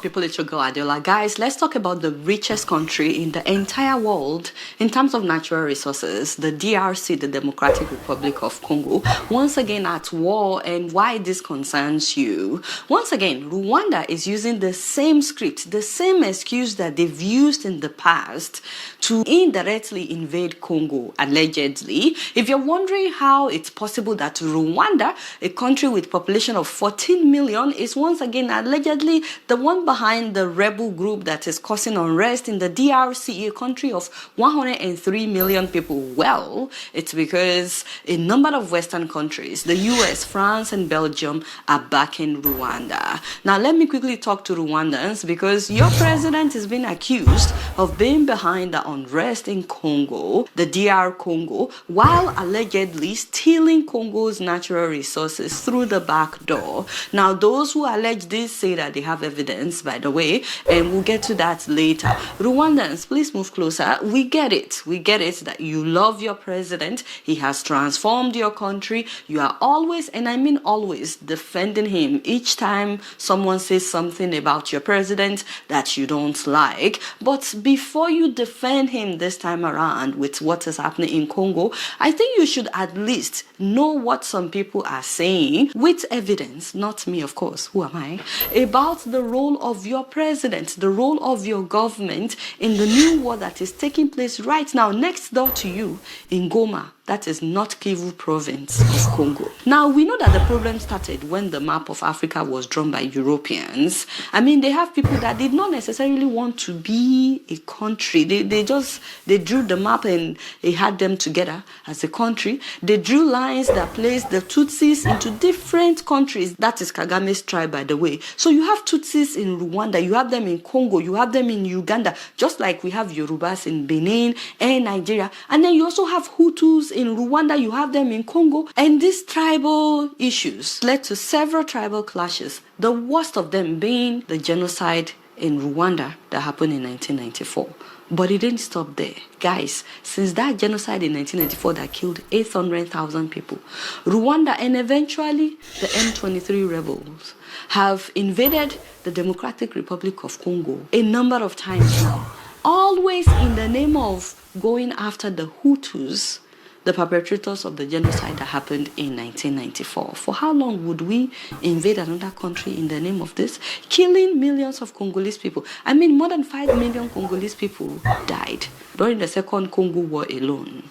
people, it's your girl Adiola. Guys, let's talk about the richest country in the entire world in terms of natural resources, the DRC, the Democratic Republic of Congo, once again at war, and why this concerns you. Once again, Rwanda is using the same script, the same excuse that they've used in the past to indirectly invade Congo, allegedly. If you're wondering how it's possible that Rwanda, a country with population of 14 million, is once again allegedly the one behind the rebel group that is causing unrest in the DRC, a country of 103 million people, well, it's because a number of Western countries, the US, France, and Belgium, are backing Rwanda. Now, let me quickly talk to Rwandans, because your president is being accused of being behind the unrest in Congo, the DR Congo, while allegedly stealing Congo's natural resources through the back door. Now, those who allege this say that they have evidence, by the way, and we'll get to that later. Rwandans, please move closer. We get it. We get it that you love your president. He has transformed your country. You are always, and I mean always, defending him each time someone says something about your president that you don't like. But before you defend him this time around with what is happening in Congo, I think you should at least know what some people are saying with evidence, not me, of course, who am I, about the role of your president, the role of your government in the new war that is taking place right now next door to you in Goma. That is North Kivu province of Congo. Now, we know that the problem started when the map of Africa was drawn by Europeans. I mean, they have people that did not necessarily want to be a country. They drew the map and they had them together as a country. They drew lines that placed the Tutsis into different countries. That is Kagame's tribe, by the way. So you have Tutsis in Rwanda, you have them in Congo, you have them in Uganda, just like we have Yorubas in Benin and Nigeria. And then you also have Hutus in Rwanda, you have them in Congo. And these tribal issues led to several tribal clashes, the worst of them being the genocide in Rwanda that happened in 1994. But it didn't stop there. Guys, since that genocide in 1994 that killed 800,000 people, Rwanda and eventually the M23 rebels have invaded the Democratic Republic of Congo a number of times now, always in the name of going after the Hutus, the perpetrators of the genocide that happened in 1994. For how long would we invade another country in the name of this? Killing millions of Congolese people. I mean, more than 5 million Congolese people died during the Second Congo War alone.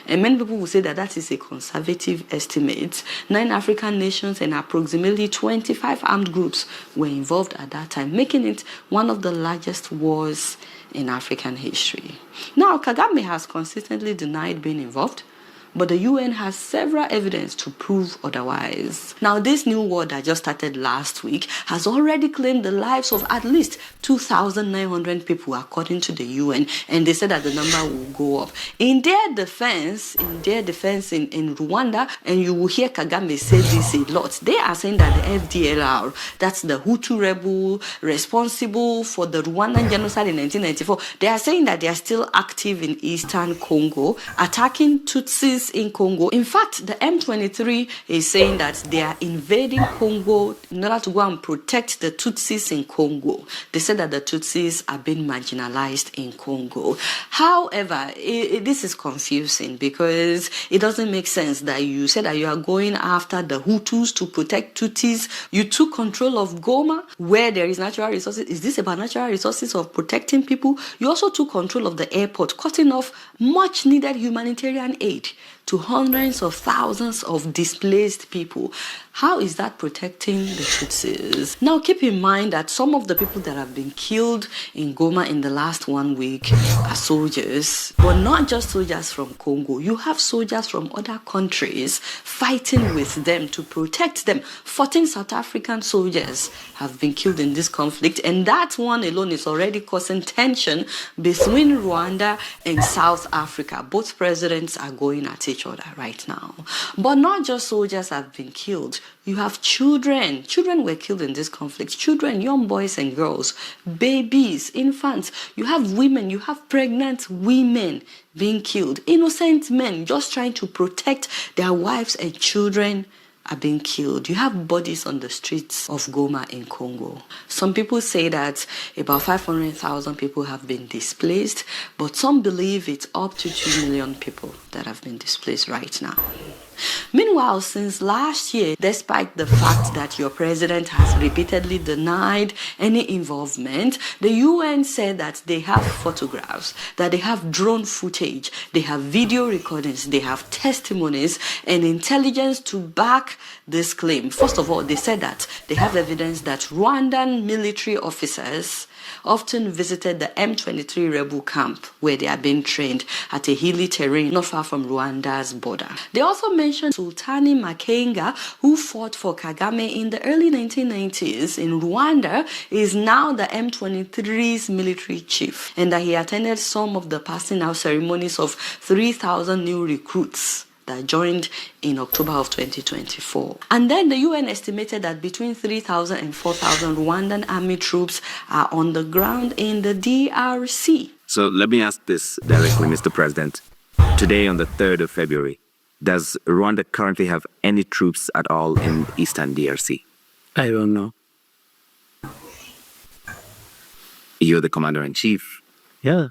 And many people will say that that is a conservative estimate. 9 African nations and approximately 25 armed groups were involved at that time, making it one of the largest wars in African history. Now, Kagame has consistently denied being involved, but the UN has several evidence to prove otherwise. Now, this new war that just started last week has already claimed the lives of at least 2,900 people, according to the UN, and they said that the number will go up. In their defense in Rwanda, and you will hear Kagame say this a lot, they are saying that the FDLR, that's the Hutu rebel responsible for the Rwandan genocide in 1994, they are saying that they are still active in eastern Congo, attacking Tutsis in Congo. In fact, the M23 is saying that they are invading Congo in order to go and protect the Tutsis in Congo. They said that the Tutsis are being marginalized in Congo. However, this is confusing because it doesn't make sense that you said that you are going after the Hutus to protect Tutsis. You took control of Goma, where there is natural resources. Is this about natural resources of protecting people? You also took control of the airport, cutting off much needed humanitarian aid to hundreds of thousands of displaced people. How is that protecting the Tutsis? Now, keep in mind that some of the people that have been killed in Goma in the last 1 week are soldiers, but not just soldiers from Congo. You have soldiers from other countries fighting with them to protect them. 14 South African soldiers have been killed in this conflict, and that one alone is already causing tension between Rwanda and South Africa. Both presidents are going at each other right now. But not just soldiers have been killed. You have children. Children were killed in this conflict. Children, young boys and girls, babies, infants. You have women, you have pregnant women being killed. Innocent men just trying to protect their wives and children are being killed. You have bodies on the streets of Goma in Congo. Some people say that about 500,000 people have been displaced, but some believe it's up to 2 million people that have been displaced right now. Meanwhile, since last year, despite the fact that your president has repeatedly denied any involvement, the UN said that they have photographs, that they have drone footage, they have video recordings, they have testimonies and intelligence to back this claim. First of all, they said that they have evidence that Rwandan military officers often visited the M23 rebel camp where they are being trained at a hilly terrain not far from Rwanda's border. They also mentioned Sultani Makenga, who fought for Kagame in the early 1990s in Rwanda, is now the M23's military chief, and that he attended some of the passing out ceremonies of 3,000 new recruits that joined in October of 2024. And then the UN estimated that between 3,000 and 4,000 Rwandan army troops are on the ground in the DRC. So let me ask this directly, Mr. President. Today, on the 3rd of February, does Rwanda currently have any troops at all in Eastern DRC? I don't know. You're the commander-in-chief. Yeah,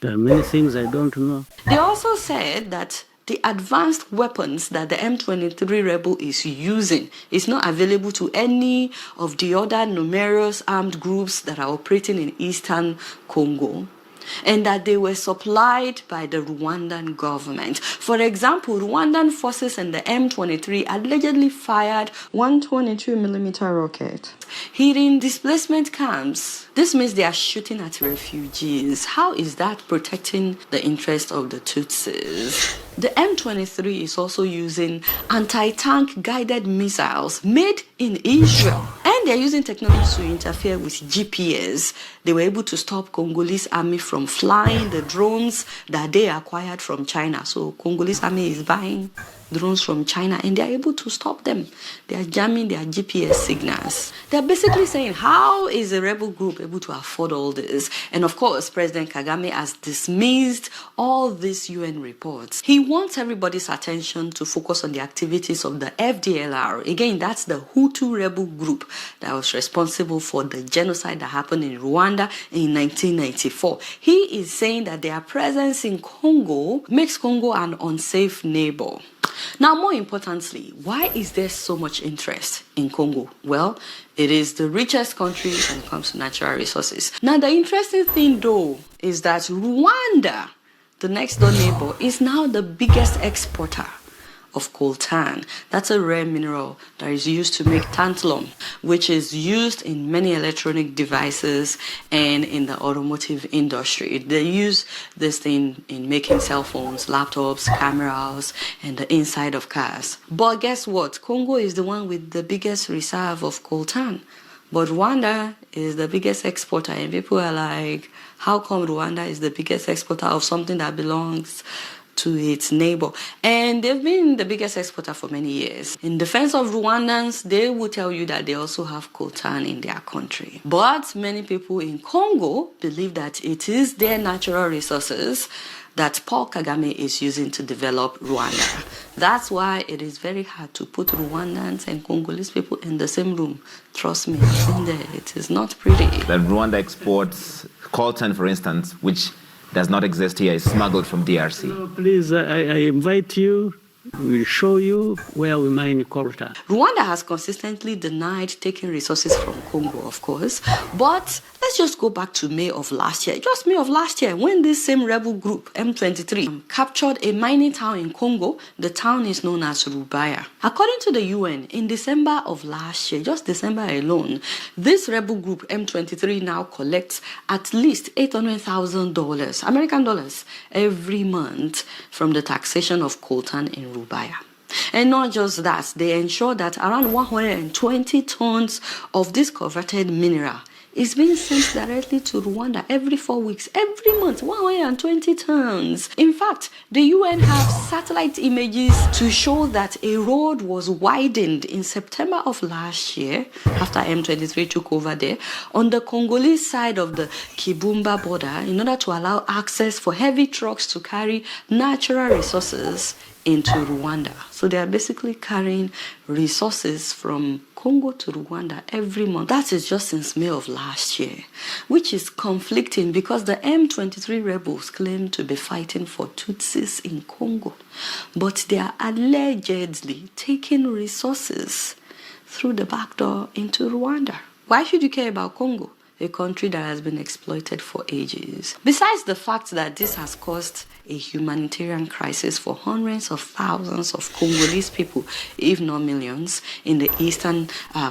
there are many things I don't know. They also said that the advanced weapons that the M23 rebel is using is not available to any of the other numerous armed groups that are operating in Eastern Congo, and that they were supplied by the Rwandan government. For example, Rwandan forces and the M23 allegedly fired 122mm rocket, hitting displacement camps. This means they are shooting at refugees. How is that protecting the interest of the Tutsis? The M23 is also using anti-tank guided missiles made in Israel. And they're using technology to interfere with GPS. They were able to stop Congolese army from flying the drones that they acquired from China. So Congolese army is buying drones from China and they're able to stop them. They are jamming their GPS signals. They're basically saying, how is a rebel group able to afford all this? And of course, President Kagame has dismissed all these UN reports. He wants everybody's attention to focus on the activities of the FDLR. Again, that's the Hutu rebel group that was responsible for the genocide that happened in Rwanda in 1994. He is saying that their presence in Congo makes Congo an unsafe neighbor. Now, more importantly, why is there so much interest in Congo? Well, it is the richest country when it comes to natural resources. Now, the interesting thing, though, is that Rwanda, the next door neighbor, is now the biggest exporter of coltan. That's a rare mineral that is used to make tantalum, which is used in many electronic devices and in the automotive industry. They use this thing in making cell phones, laptops, cameras, and the inside of cars. But guess what? Congo is the one with the biggest reserve of coltan. But Rwanda is the biggest exporter, and people are like, how come Rwanda is the biggest exporter of something that belongs to its neighbor? And they've been the biggest exporter for many years. In defense of Rwandans, they will tell you that they also have coltan in their country. But many people in Congo believe that it is their natural resources that Paul Kagame is using to develop Rwanda. That's why it is very hard to put Rwandans and Congolese people in the same room. Trust me, I've been there. It is not pretty. That Rwanda exports coltan, for instance, which does not exist here, is smuggled from DRC. No, please, I invite you. We'll show you where we mine coltan. Rwanda has consistently denied taking resources from Congo, of course. But let's just go back to May of last year. Just May of last year, when this same rebel group, M23, captured a mining town in Congo. The town is known as Rubaya. According to the UN, in December of last year, just December alone, this rebel group, M23, now collects at least $800,000, American dollars, every month from the taxation of coltan in Rubaya. And not just that, they ensure that around 120 tons of this coveted mineral is being sent directly to Rwanda every 4 weeks, every month, 120 tons. In fact, the UN have satellite images to show that a road was widened in September of last year, after M23 took over there, on the Congolese side of the Kibumba border in order to allow access for heavy trucks to carry natural resources into Rwanda. So they are basically carrying resources from Congo to Rwanda every month. That is just since May of last year, which is conflicting because the M23 rebels claim to be fighting for Tutsis in Congo, but they are allegedly taking resources through the back door into Rwanda. Why should you care about Congo, a country that has been exploited for ages? Besides the fact that this has caused a humanitarian crisis for hundreds of thousands of Congolese people, if not millions, in the eastern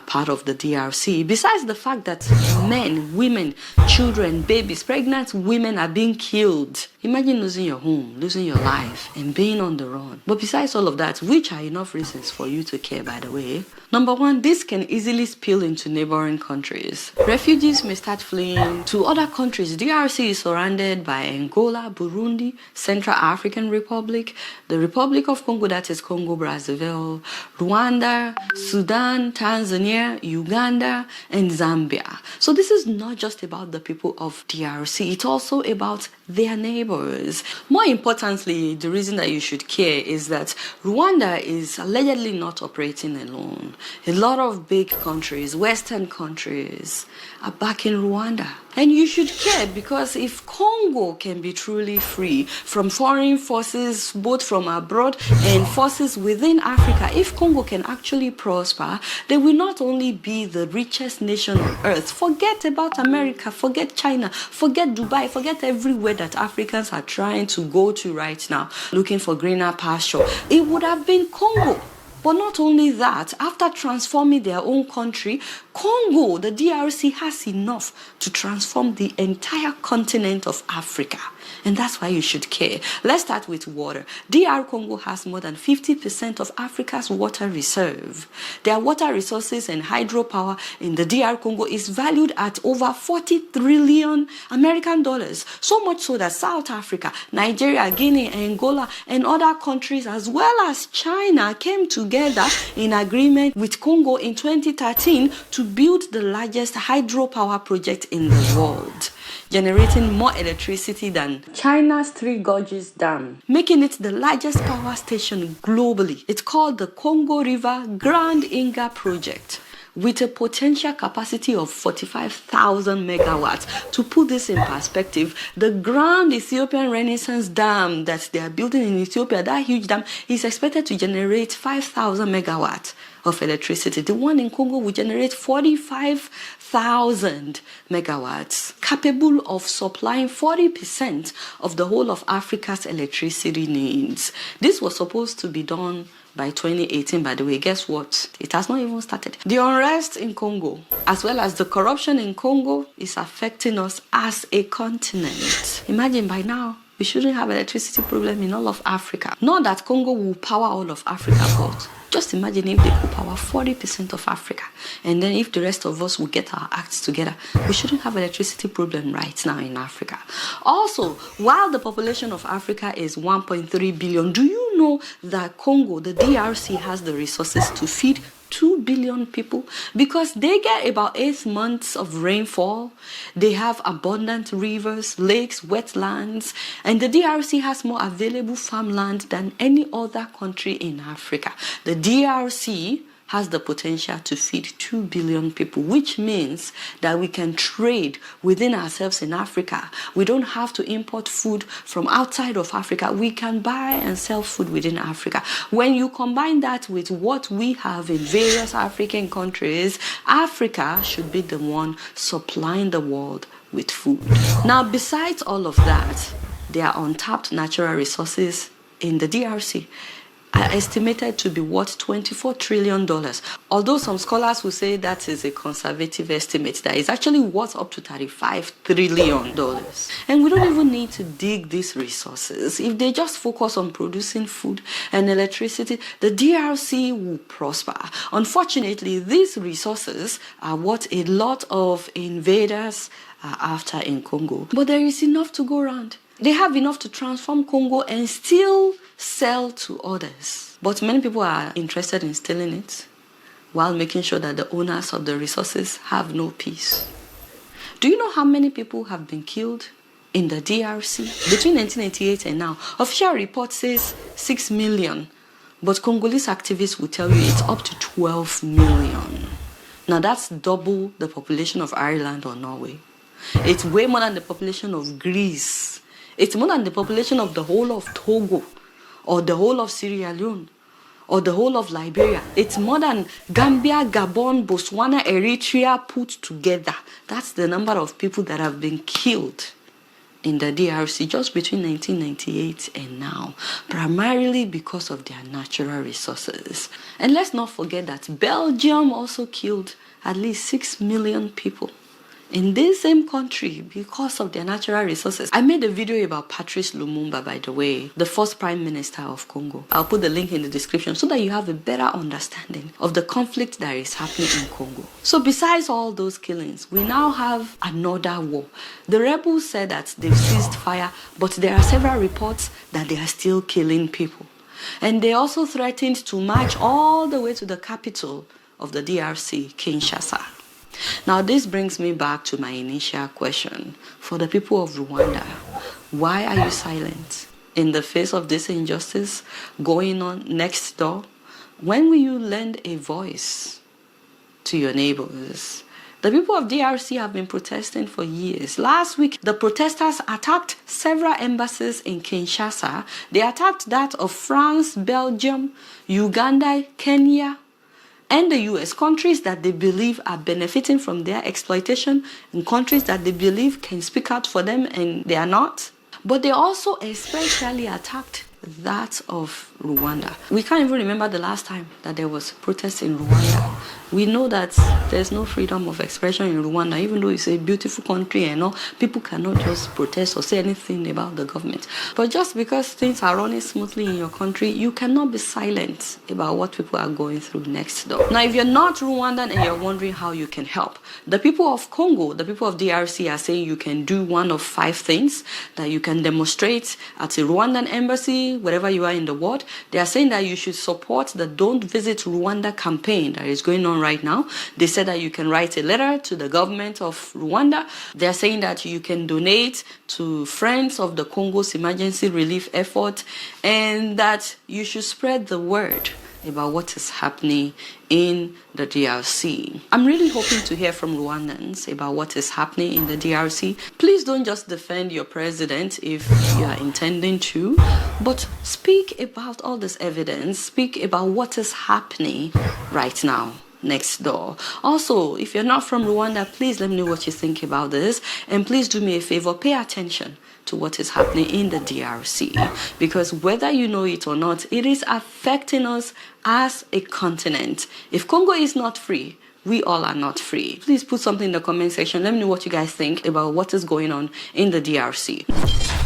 part of the DRC. Besides the fact that men, women, children, babies, pregnant women are being killed. Imagine losing your home, losing your life, and being on the run. But besides all of that, which are enough reasons for you to care, by the way. Number one, this can easily spill into neighboring countries. Refugees may start fleeing to other countries. DRC is surrounded by Angola, Burundi, Central African Republic, the Republic of Congo, that is Congo Brazzaville, Rwanda, Sudan, Tanzania, Uganda, and Zambia. So this is not just about the people of DRC, it's also about their neighbors. More importantly, the reason that you should care is that Rwanda is allegedly not operating alone. A lot of big countries, Western countries, are backing Rwanda. And you should care because if Congo can be truly free from foreign forces, both from abroad and forces within Africa, if Congo can actually prosper, they will not only be the richest nation on earth. Forget about America, forget China, forget Dubai, forget everywhere that Africans are trying to go to right now, looking for greener pasture. It would have been Congo. But not only that, after transforming their own country, Congo, the DRC, has enough to transform the entire continent of Africa. And that's why you should care. Let's start with water. DR Congo has more than 50% of Africa's water reserve. Their water resources and hydropower in the DR Congo is valued at over 40 trillion American dollars. So much so that South Africa, Nigeria, Guinea, Angola, and other countries as well as China came together in agreement with Congo in 2013 to build the largest hydropower project in the world, generating more electricity than China's Three Gorges Dam, making it the largest power station globally. It's called the Congo River Grand Inga Project, with a potential capacity of 45,000 megawatts. To put this in perspective, the Grand Ethiopian Renaissance Dam that they are building in Ethiopia, that huge dam, is expected to generate 5,000 megawatts of electricity. The one in Congo will generate 45,000 megawatts, capable of supplying 40% of the whole of Africa's electricity needs. This was supposed to be done by 2018, by the way. Guess what? It has not even started. The unrest in Congo, as well as the corruption in Congo, is affecting us as a continent. Imagine by now, we shouldn't have electricity problem in all of Africa. Not that Congo will power all of Africa, but just imagine if they could power 40% of Africa. And then if the rest of us will get our acts together, we shouldn't have electricity problem right now in Africa. Also, while the population of Africa is 1.3 billion, do you know that Congo, the DRC, has the resources to feed 2 billion people? Because they get about 8 months of rainfall. They have abundant rivers, lakes, wetlands, and the DRC has more available farmland than any other country in Africa. The DRC has the potential to feed 2 billion people, which means that we can trade within ourselves in Africa. We don't have to import food from outside of Africa. We can buy and sell food within Africa. When you combine that with what we have in various African countries, Africa should be the one supplying the world with food. Now, besides all of that, there are untapped natural resources in the DRC are estimated to be worth $24 trillion. Although some scholars will say that is a conservative estimate, that is actually worth up to $35 trillion. And we don't even need to dig these resources. If they just focus on producing food and electricity, the DRC will prosper. Unfortunately, these resources are what a lot of invaders are after in Congo. But there is enough to go around. They have enough to transform Congo and still sell to others. But many people are interested in stealing it while making sure that the owners of the resources have no peace. Do you know how many people have been killed in the DRC between 1998 and now. Official report says 6 million, but Congolese activists will tell you it's up to 12 million. Now that's double the population of Ireland or Norway. It's way more than the population of Greece. It's more than the population of the whole of Togo, or the whole of Sierra Leone, or the whole of Liberia. It's more than Gambia, Gabon, Botswana, Eritrea put together. That's the number of people that have been killed in the DRC just between 1998 and now, primarily because of their natural resources. And let's not forget that Belgium also killed at least 6 million people in this same country because of their natural resources. I made a video about Patrice Lumumba, by the way, the first Prime Minister of Congo. I'll put the link in the description so that you have a better understanding of the conflict that is happening in Congo. So besides all those killings, we now have another war. The rebels said that they've ceased fire, but there are several reports that they are still killing people. And they also threatened to march all the way to the capital of the DRC, Kinshasa. Now, this brings me back to my initial question. For the people of Rwanda, why are you silent in the face of this injustice going on next door? When will you lend a voice to your neighbors? The people of DRC have been protesting for years. Last week, the protesters attacked several embassies in Kinshasa. They attacked that of France, Belgium, Uganda, Kenya, and the US, countries that they believe are benefiting from their exploitation, and countries that they believe can speak out for them and they are not. But they also especially attacked that of Rwanda. We can't even remember the last time that there was protest in Rwanda. We know that there's no freedom of expression in Rwanda, even though it's a beautiful country and all. People cannot just protest or say anything about the government. But just because things are running smoothly in your country, you cannot be silent about what people are going through next door. Now, if you're not Rwandan and you're wondering how you can help, the people of Congo, the people of DRC are saying you can do one of 5 things that you can demonstrate at a Rwandan embassy, wherever you are in the world. They are saying that you should support the Don't Visit Rwanda campaign that is going on right now. They said that you can write a letter to the government of Rwanda. They're saying that you can donate to Friends of the Congo's emergency relief effort, and that you should spread the word about what is happening in the DRC. I'm really hoping to hear from Rwandans about what is happening in the DRC. Please don't just defend your president if you are intending to, but speak about all this evidence, speak about what is happening right now next door. Also, if you're not from Rwanda, please let me know what you think about this, and please do me a favor, pay attention to what is happening in the DRC, because whether you know it or not, it is affecting us as a continent. If Congo is not free, we all are not free. Please put something in the comment section. Let me know what you guys think about what is going on in the DRC.